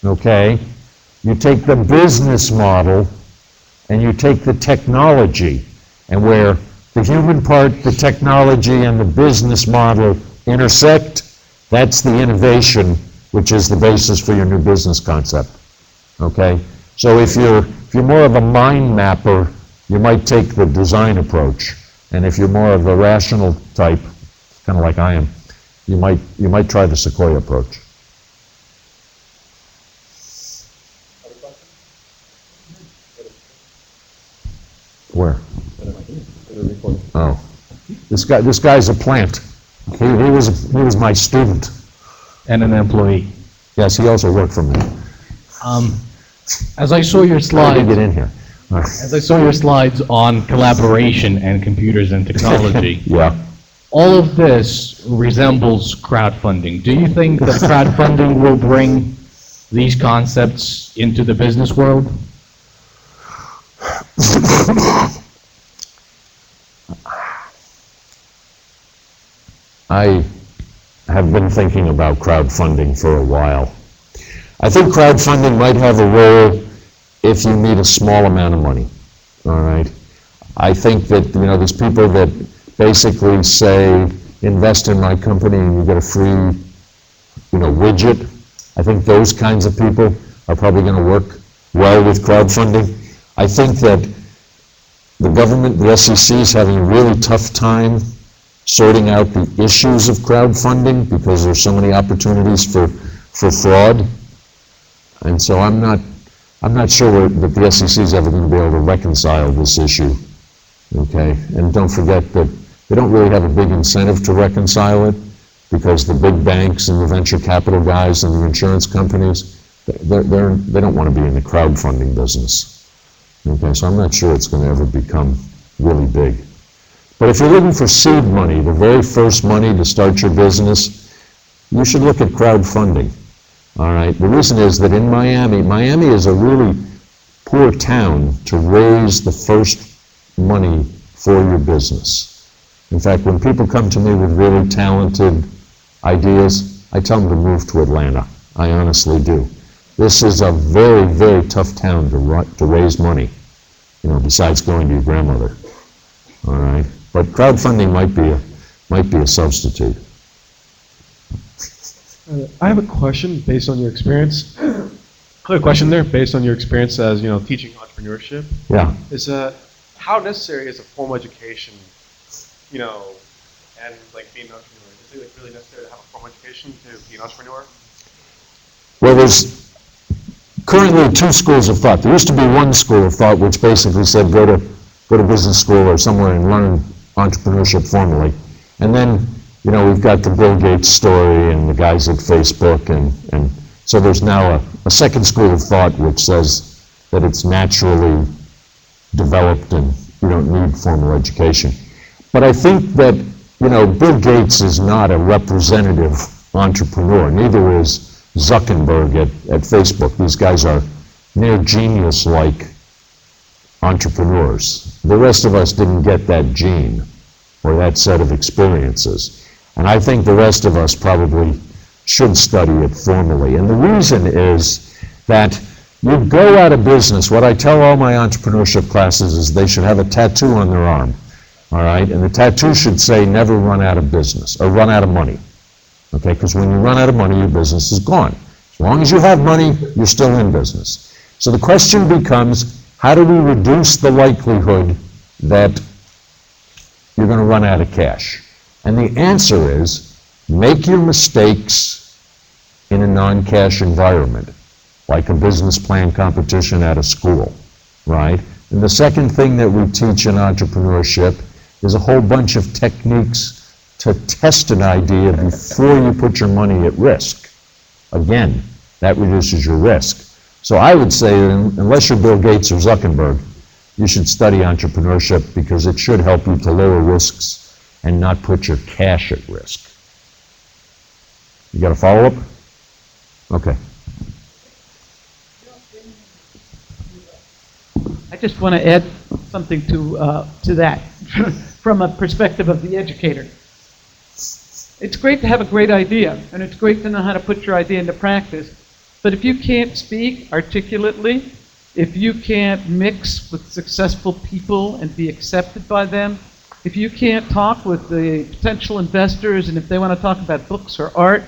okay? You take the business model, and you take the technology, and where the human part, the technology, and the business model intersect, that's the innovation, which is the basis for your new business concept, okay? So if you're more of a mind mapper, you might take the design approach, and if you're more of a rational type, kind of like I am, you might try the Sequoia approach. Where? Oh, this guy's a plant. He was my student. And an employee. Yes, he also worked for me. As I saw your How slides, did he get in here? All right. as I saw your slides on collaboration and computers and technology, Yeah. all of this resembles crowdfunding. Do you think that crowdfunding will bring these concepts into the business world? I have been thinking about crowdfunding for a while. I think crowdfunding might have a role if you need a small amount of money, all right? I think that, there's people that basically say, invest in my company and you get a free, widget. I think those kinds of people are probably going to work well with crowdfunding. I think that the government, the SEC, is having a really tough time sorting out the issues of crowdfunding because there's so many opportunities for fraud. And so I'm not sure that the SEC is ever going to be able to reconcile this issue, okay? And don't forget that they don't really have a big incentive to reconcile it because the big banks and the venture capital guys and the insurance companies, they don't want to be in the crowdfunding business. Okay, so I'm not sure it's going to ever become really big. But if you're looking for seed money, the very first money to start your business, you should look at crowdfunding. All right, the reason is that in Miami is a really poor town to raise the first money for your business. In fact, when people come to me with really talented ideas, I tell them to move to Atlanta. I honestly do. This is a very, very tough town to raise money, besides going to your grandmother. All right, but crowdfunding might be a substitute. I have a question based on your experience. I have a question there based on your experience as teaching entrepreneurship. Yeah. Is how necessary is a formal education you know, and like being an entrepreneur? Is it like really necessary to have a formal education to be an entrepreneur? Well, there's currently two schools of thought. There used to be one school of thought which basically said go to business school or somewhere and learn entrepreneurship formally. And then, you know, we've got the Bill Gates story and the guys at Facebook, and so there's now a second school of thought which says that it's naturally developed and you don't need formal education. But I think that, you know, Bill Gates is not a representative entrepreneur, neither is Zuckerberg at Facebook. These guys are near genius-like entrepreneurs. The rest of us didn't get that gene or that set of experiences. And I think the rest of us probably should study it formally. And the reason is that you go out of business. What I tell all my entrepreneurship classes is they should have a tattoo on their arm, all right? And the tattoo should say, never run out of business, or run out of money, okay? Because when you run out of money, your business is gone. As long as you have money, you're still in business. So the question becomes, how do we reduce the likelihood that you're going to run out of cash? And the answer is, make your mistakes in a non-cash environment, like a business plan competition at a school, right? And the second thing that we teach in entrepreneurship is a whole bunch of techniques to test an idea before you put your money at risk. Again, that reduces your risk. So I would say that unless you're Bill Gates or Zuckerberg, you should study entrepreneurship because it should help you to lower risks and not put your cash at risk. You got a follow-up? Okay. I just want to add something to that from a perspective of the educator. It's great to have a great idea, and it's great to know how to put your idea into practice. But if you can't speak articulately, if you can't mix with successful people and be accepted by them, if you can't talk with the potential investors, and if they want to talk about books or art,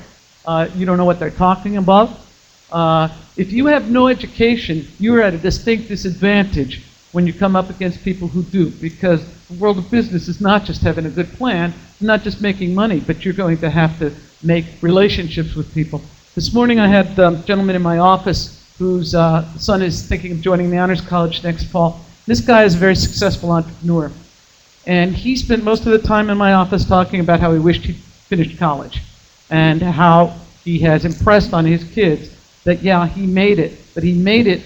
you don't know what they're talking about. If you have no education, you're at a distinct disadvantage when you come up against people who do, because the world of business is not just having a good plan, not just making money, but you're going to have to make relationships with people. This morning I had a gentleman in my office whose son is thinking of joining the Honors College next fall. This guy is a very successful entrepreneur. And he spent most of the time in my office talking about how he wished he'd finished college and how he has impressed on his kids that, yeah, he made it, but he made it,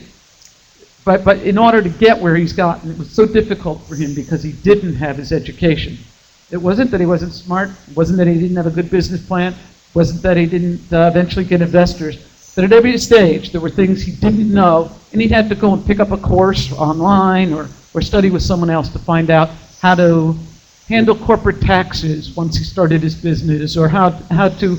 but in order to get where he's gotten, it was so difficult for him because he didn't have his education. It wasn't that he wasn't smart, it wasn't that he didn't have a good business plan, it wasn't that he didn't eventually get investors, but at every stage there were things he didn't know, and he'd have to go and pick up a course online or study with someone else to find out how to handle corporate taxes once he started his business, or how to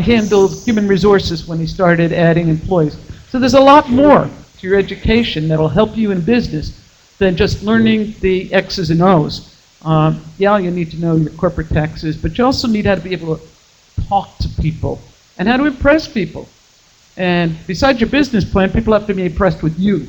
handle human resources when he started adding employees. So there's a lot more to your education that'll help you in business than just learning the X's and O's. Yeah, you need to know your corporate taxes, but you also need how to be able to talk to people and how to impress people. And besides your business plan, people have to be impressed with you.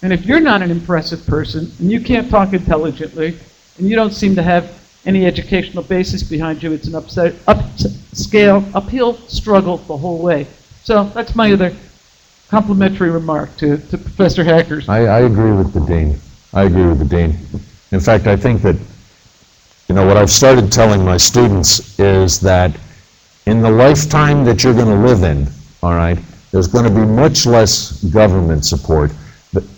And if you're not an impressive person, and you can't talk intelligently, and you don't seem to have any educational basis behind you, it's an uphill struggle the whole way. So that's my other complimentary remark to Professor Hackers. I agree with the dean. I agree with the dean. In fact, I think that, you know, what I've started telling my students is that in the lifetime that you're going to live in, all right, there's going to be much less government support.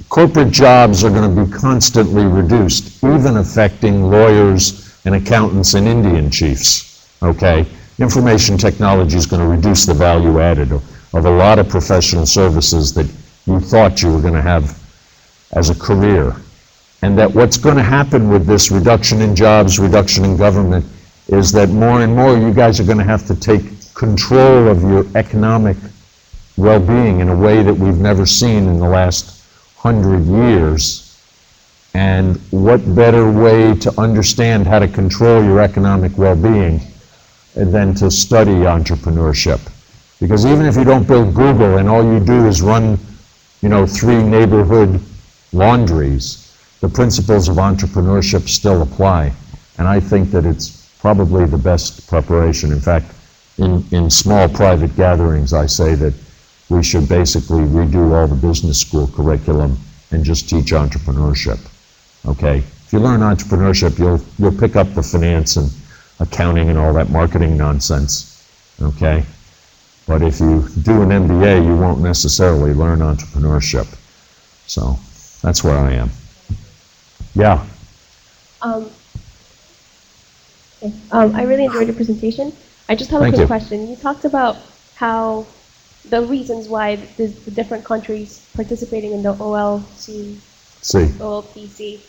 Corporate jobs are going to be constantly reduced, even affecting lawyers and accountants and Indian chiefs, okay? Information technology is going to reduce the value added of a lot of professional services that you thought you were going to have as a career. And that what's going to happen with this reduction in jobs, reduction in government, is that more and more you guys are going to have to take control of your economic well-being in a way that we've never seen in the last 100 years. And what better way to understand how to control your economic well-being than to study entrepreneurship? Because even if you don't build Google and all you do is run, you know, 3 neighborhood laundries, the principles of entrepreneurship still apply. And I think that it's probably the best preparation. In fact, in small private gatherings, I say that we should basically redo all the business school curriculum and just teach entrepreneurship, okay? If you learn entrepreneurship, you'll pick up the finance and accounting and all that marketing nonsense, okay? But if you do an MBA, you won't necessarily learn entrepreneurship. So that's where I am. Yeah. I really enjoyed your presentation. I just have a Thank quick you. question. You talked about how the reasons why the different countries participating in the OLPC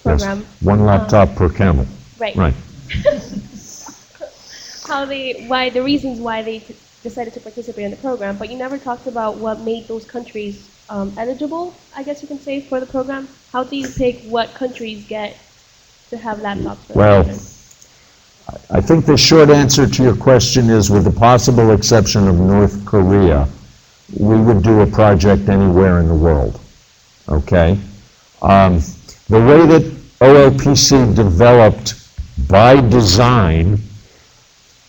program. Yes. One laptop per camel. Right. Right. The reasons why they decided to participate in the program, but you never talked about what made those countries eligible, I guess you can say, for the program. How do you pick what countries get to have laptops for Well, children? I think the short answer to your question is, with the possible exception of North Korea, we would do a project anywhere in the world, okay? The way that OLPC developed by design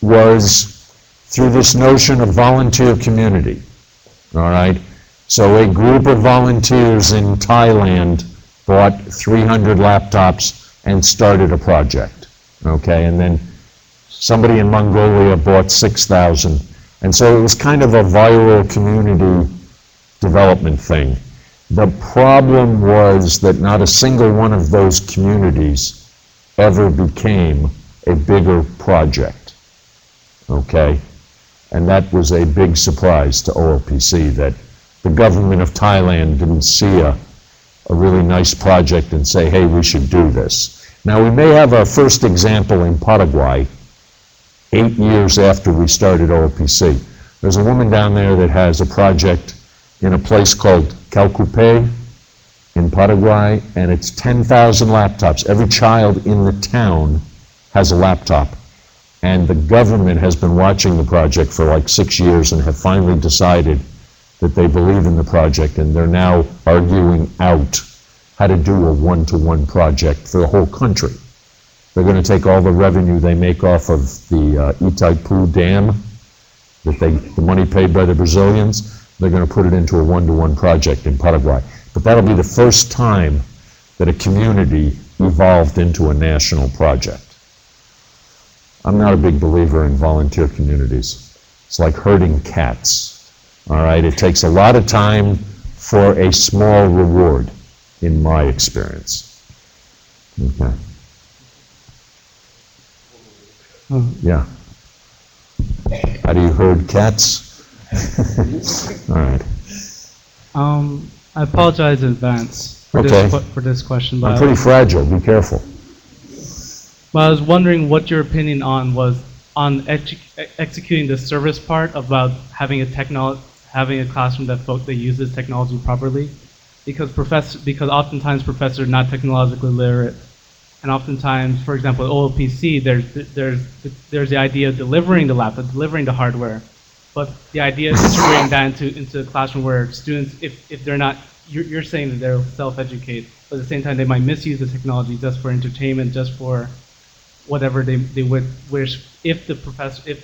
was through this notion of volunteer community, all right? So a group of volunteers in Thailand bought 300 laptops and started a project, okay? And then somebody in Mongolia bought 6,000. And so it was kind of a viral community development thing. The problem was that not a single one of those communities ever became a bigger project, okay? And that was a big surprise to OLPC, that the government of Thailand didn't see a really nice project and say, hey, we should do this. Now, we may have our first example in Paraguay, 8 years after we started OLPC. There's a woman down there that has a project in a place called Calcupe in Paraguay, and it's 10,000 laptops. Every child in the town has a laptop. And the government has been watching the project for like 6 years and have finally decided that they believe in the project, and they're now arguing out how to do a one-to-one project for the whole country. They're going to take all the revenue they make off of the Itaipu Dam, the money paid by the Brazilians, they're going to put it into a one-to-one project in Paraguay. But that'll be the first time that a community evolved into a national project. I'm not a big believer in volunteer communities. It's like herding cats, all right? It takes a lot of time for a small reward, in my experience. Okay. Yeah. How do you herd cats? All right. I apologize in advance for this question, I'm but pretty fragile, be careful. I was wondering what your opinion was on executing the service part about having a classroom that uses technology properly, because oftentimes professors are not technologically literate. And oftentimes, for example, at OLPC, there's the idea of delivering the laptop, delivering the hardware, but the idea is integrating that into a classroom where students, if they're not, you're saying that they'll self-educate, but at the same time they might misuse the technology just for entertainment, just for whatever they would wish, if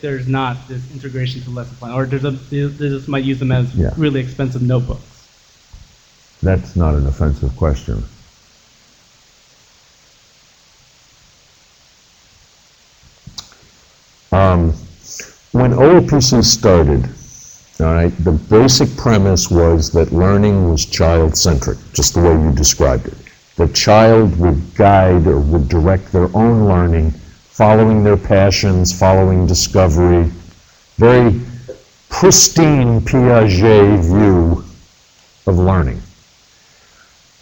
there's not this integration to lesson plan, or they just might use them as really expensive notebooks. That's not an offensive question. When OLPC started, all right, the basic premise was that learning was child-centric, just the way you described it. The child would guide or would direct their own learning, following their passions, following discovery. Very pristine Piaget view of learning.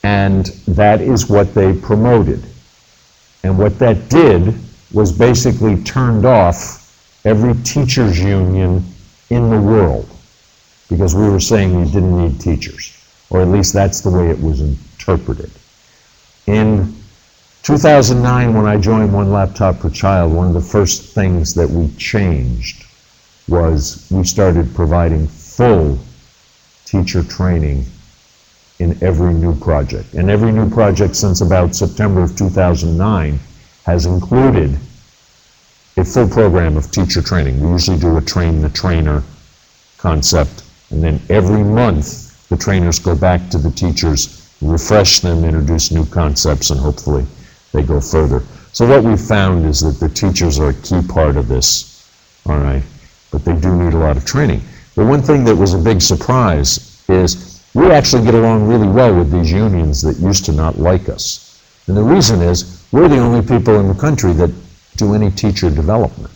And that is what they promoted. And what that did was basically turned off every teachers union in the world, because we were saying you didn't need teachers, or at least that's the way it was interpreted. In 2009, when I joined One Laptop Per Child, one of the first things that we changed was we started providing full teacher training in every new project. And every new project since about September of 2009 has included a full program of teacher training. We usually do a train the trainer concept, and then every month the trainers go back to the teachers, refresh them, introduce new concepts, and hopefully they go further. So what we've found is that the teachers are a key part of this, all right, but they do need a lot of training. The one thing that was a big surprise is we actually get along really well with these unions that used to not like us. And the reason is we're the only people in the country that do any teacher development.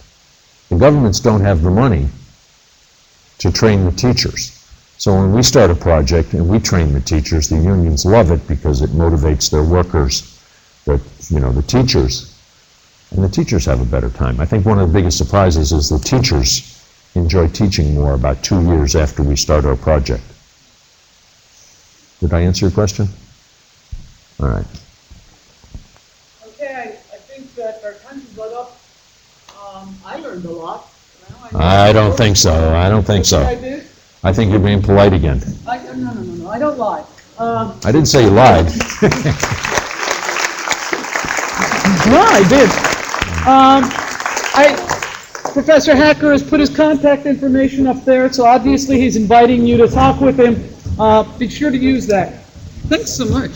The governments don't have the money to train the teachers. So when we start a project and we train the teachers, the unions love it because it motivates their workers, the teachers, and the teachers have a better time. I think one of the biggest surprises is the teachers enjoy teaching more about 2 years after we start our project. Did I answer your question? All right. Okay, I think that our time is up. I learned a lot. I don't think so. I don't think so. I did? I think you're being polite again. No, I don't lie. I didn't say you lied. No, I did. Professor Hacker has put his contact information up there, so obviously he's inviting you to talk with him. Be sure to use that. Thanks so much.